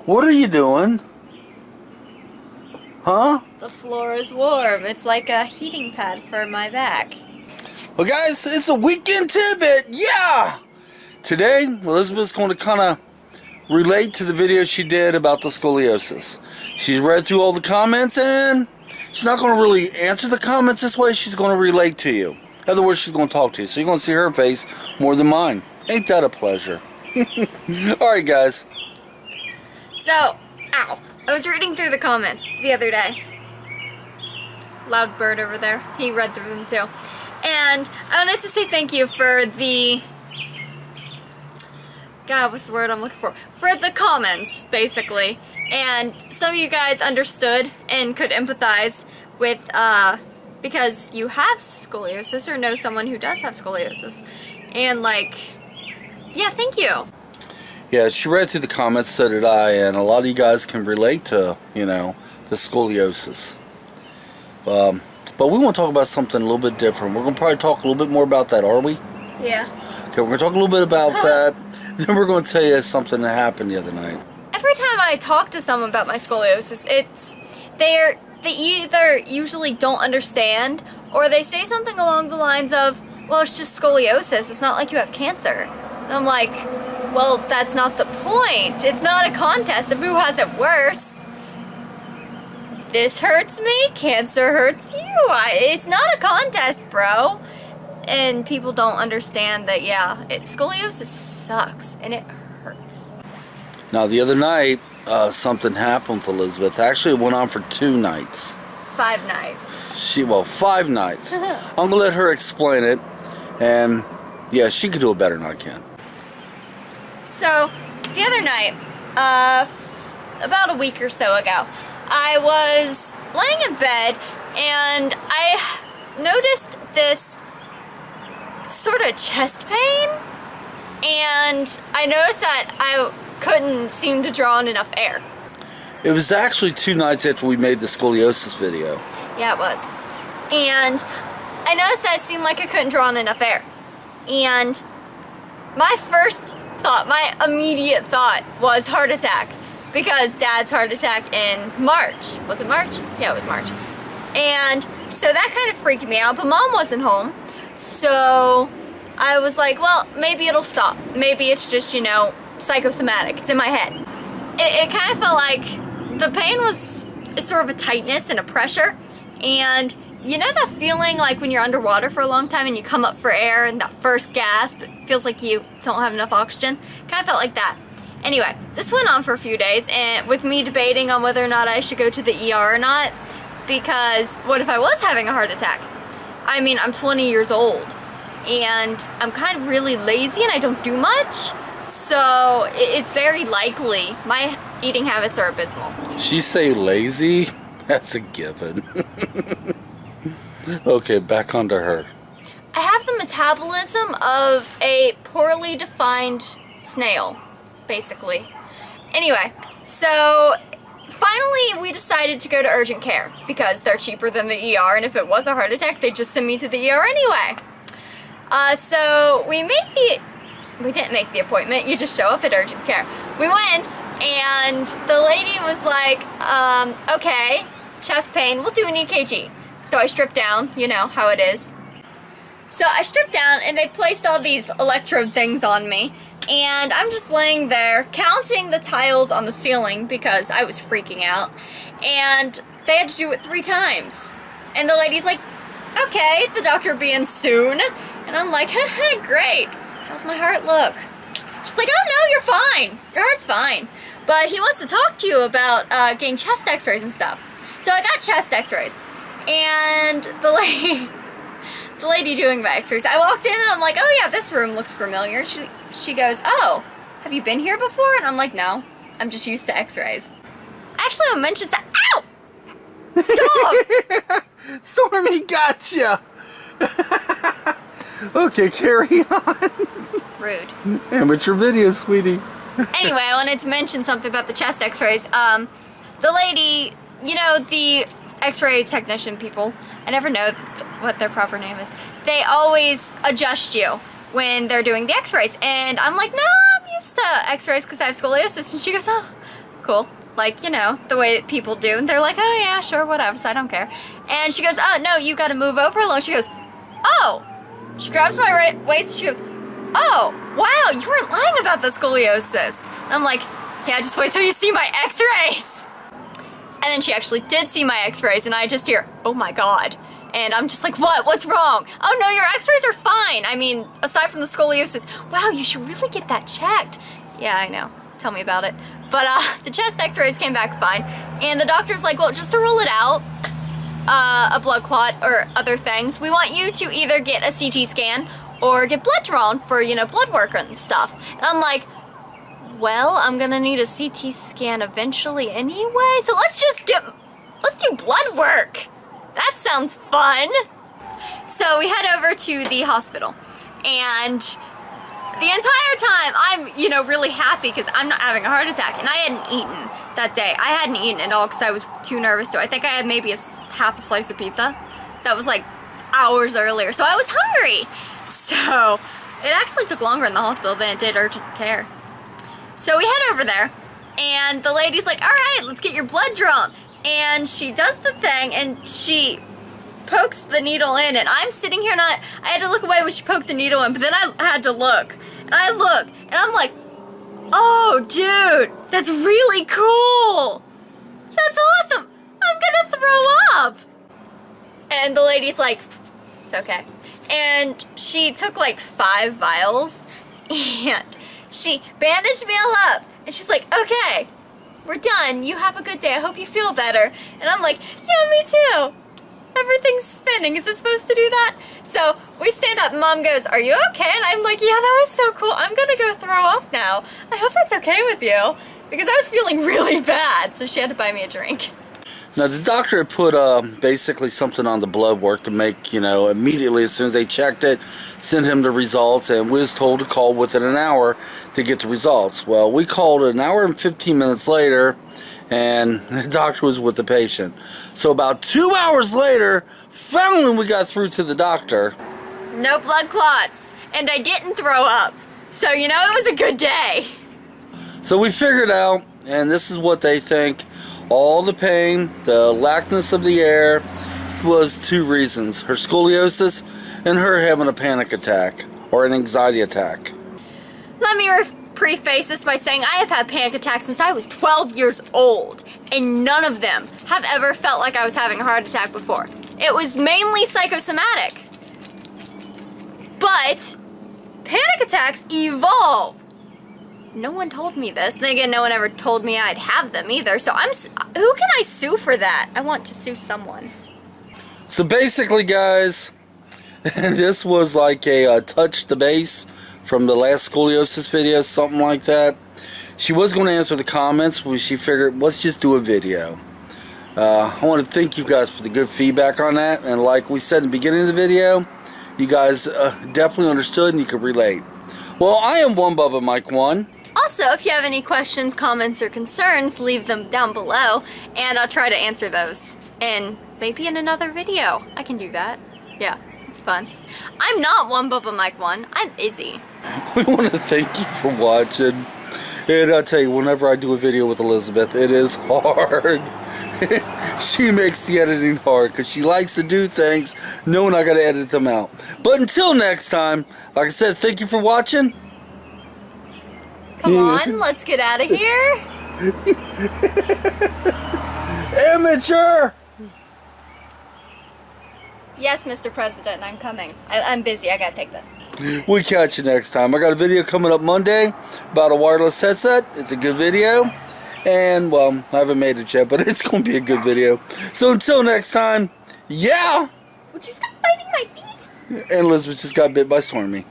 What are you doing? Huh? The floor is warm. It's like a heating pad for my back. Well, guys, it's a weekend tidbit. Yeah! Today, Elizabeth's going to kind of relate to the video she did about the scoliosis. She's read through all the comments, and she's not going to really answer the comments this way. She's going to relate to you. In other words, she's going to talk to you. So you're going to see her face more than mine. Ain't that a pleasure? Alright, guys. So, ow. I was reading through the comments the other day. Loud bird over there. He read through them too. And I wanted to say thank you for the... God, what's the word I'm looking for? For the comments, basically. And some of you guys understood and could empathize with, because you have scoliosis or know someone who does have scoliosis. And like, yeah, thank you. Yeah, she read through the comments, so did I, and a lot of you guys can relate to, you know, the scoliosis. But we want to talk about something a little bit different. We're going to probably talk a little bit more about that, are we? Yeah. Okay, we're going to talk a little bit about that. Then we're going to tell you something that happened the other night. Every time I talk to someone about my scoliosis, they either usually don't understand, or they say something along the lines of, well, it's just scoliosis, it's not like you have cancer. And I'm like, well, that's not the point. It's not a contest of who has it worse. This hurts me, cancer hurts you. It's not a contest, bro. And people don't understand that, yeah, scoliosis sucks and it hurts. Now, the other night, something happened with Elizabeth. Actually, it went on for 2 nights. 5 nights. 5 nights. I'm going to let her explain it. And, yeah, she could do it better than I can. So, the other night, about a week or so ago, I was laying in bed and I noticed this sort of chest pain, and I noticed that I couldn't seem to draw in enough air. It was actually 2 nights after we made the scoliosis video. Yeah, it was. And I noticed that it seemed like I couldn't draw in enough air. And my first thought, my immediate thought was heart attack, because Dad's heart attack in March. Was it March? Yeah, it was March. And so that kind of freaked me out, but Mom wasn't home. So I was like, well, maybe it'll stop. Maybe it's just, you know, psychosomatic. It's in my head. It kind of felt like the pain was sort of a tightness and a pressure. And you know that feeling like when you're underwater for a long time and you come up for air and that first gasp, it feels like you don't have enough oxygen? Kind of felt like that. Anyway, this went on for a few days, and with me debating on whether or not I should go to the ER or not, because what if I was having a heart attack? I mean, I'm 20 years old, and I'm kind of really lazy and I don't do much, so it's very likely my eating habits are abysmal. She say lazy? That's a given. Okay, back onto her. I have the metabolism of a poorly defined snail, basically. Anyway, so finally we decided to go to urgent care because they're cheaper than the ER, and if it was a heart attack, they'd just send me to the ER anyway. So we didn't make the appointment, you just show up at urgent care. We went, and the lady was like, okay, chest pain, we'll do an EKG. So I stripped down, you know how it is. So I stripped down, and they placed all these electrode things on me, and I'm just laying there counting the tiles on the ceiling because I was freaking out, and they had to do it 3 times. And the lady's like, okay, the doctor will be in soon. And I'm like, great, how's my heart look? She's like, oh no, you're fine, your heart's fine. But he wants to talk to you about getting chest x-rays and stuff. So I got chest x-rays, and the lady doing my x-rays, I walked in and I'm like, oh yeah, this room looks familiar. She goes, oh, have you been here before? And I'm like, no, I'm just used to x-rays. Actually, I mentioned that, ow! Dog! Stormy gotcha! Okay, carry on. Rude. Amateur video, sweetie. Anyway, I wanted to mention something about the chest x-rays. The lady, you know, the x-ray technician people, I never know what their proper name is. They always adjust you when they're doing the x-rays. And I'm like, no, I'm used to x-rays because I have scoliosis. And she goes, oh, cool. Like, you know, the way that people do. And they're like, oh yeah, sure, whatever, so I don't care. And she goes, oh no, you gotta move over a little. She goes, oh. She grabs my right waist, she goes, oh, wow, you weren't lying about the scoliosis. And I'm like, yeah, just wait till you see my x-rays. And then she actually did see my x-rays, and I just hear, oh my God. And I'm just like, what? What's wrong? Oh no, your x-rays are fine. I mean, aside from the scoliosis. Wow, you should really get that checked. Yeah, I know. Tell me about it. But the chest x-rays came back fine. And the doctor's like, well, just to rule it out, a blood clot or other things, we want you to either get a CT scan or get blood drawn for, you know, blood work and stuff. And I'm like, well, I'm gonna need a CT scan eventually anyway, so let's do blood work. That sounds fun. So we head over to the hospital, and the entire time I'm, you know, really happy because I'm not having a heart attack, and I hadn't eaten that day. I hadn't eaten at all because I was too nervous to. I think I had maybe half a slice of pizza. That was like hours earlier, so I was hungry. So it actually took longer in the hospital than it did urgent care. So we head over there, and the lady's like, all right, let's get your blood drawn. And she does the thing, and she pokes the needle in, and I'm sitting here, and I had to look away when she poked the needle in, but then I had to look. And I look, and I'm like, oh, dude, that's really cool. That's awesome. I'm gonna throw up. And the lady's like, it's okay. And she took like 5 vials, and she bandaged me all up, and she's like, okay, we're done. You have a good day. I hope you feel better. And I'm like, yeah, me too. Everything's spinning. Is it supposed to do that? So we stand up, and Mom goes, are you okay? And I'm like, yeah, that was so cool. I'm gonna go throw up now. I hope that's okay with you. Because I was feeling really bad, so she had to buy me a drink. Now the doctor had put basically something on the blood work to make, you know, immediately as soon as they checked it, send him the results, and we was told to call within an hour to get the results. Well, we called an hour and 15 minutes later, and the doctor was with the patient. So about 2 hours later, finally we got through to the doctor. No blood clots, and I didn't throw up. So, you know, it was a good day. So we figured out, and this is what they think, all the pain, the lackness of the air, was 2 reasons. Her scoliosis and her having a panic attack or an anxiety attack. Let me preface this by saying I have had panic attacks since I was 12 years old, and none of them have ever felt like I was having a heart attack before. It was mainly psychosomatic. But panic attacks evolve. No one told me this. Then again, no one ever told me I'd have them either. So who can I sue for that? I want to sue someone. So basically, guys, this was like a touch the base from the last scoliosis video, something like that. She was going to answer the comments, but she figured, let's just do a video. I want to thank you guys for the good feedback on that. And like we said in the beginning of the video, you guys definitely understood and you could relate. Well, I am BubbaMike YEAH. Also, if you have any questions, comments, or concerns, leave them down below, and I'll try to answer those. And maybe in another video. I can do that. Yeah, it's fun. I'm not BubbaMike YEAH. I'm Ezzy. We want to thank you for watching. And I'll tell you, whenever I do a video with Elizabeth, it is hard. She makes the editing hard because she likes to do things knowing I got to edit them out. But until next time, like I said, thank you for watching. Come on, let's get out of here. Amateur! Yes, Mr. President, I'm coming. I'm busy. I gotta take this. We'll catch you next time. I got a video coming up Monday about a wireless headset. It's a good video. And, well, I haven't made it yet, but it's going to be a good video. So until next time, yeah! Would you stop biting my feet? And Elizabeth just got bit by Stormy.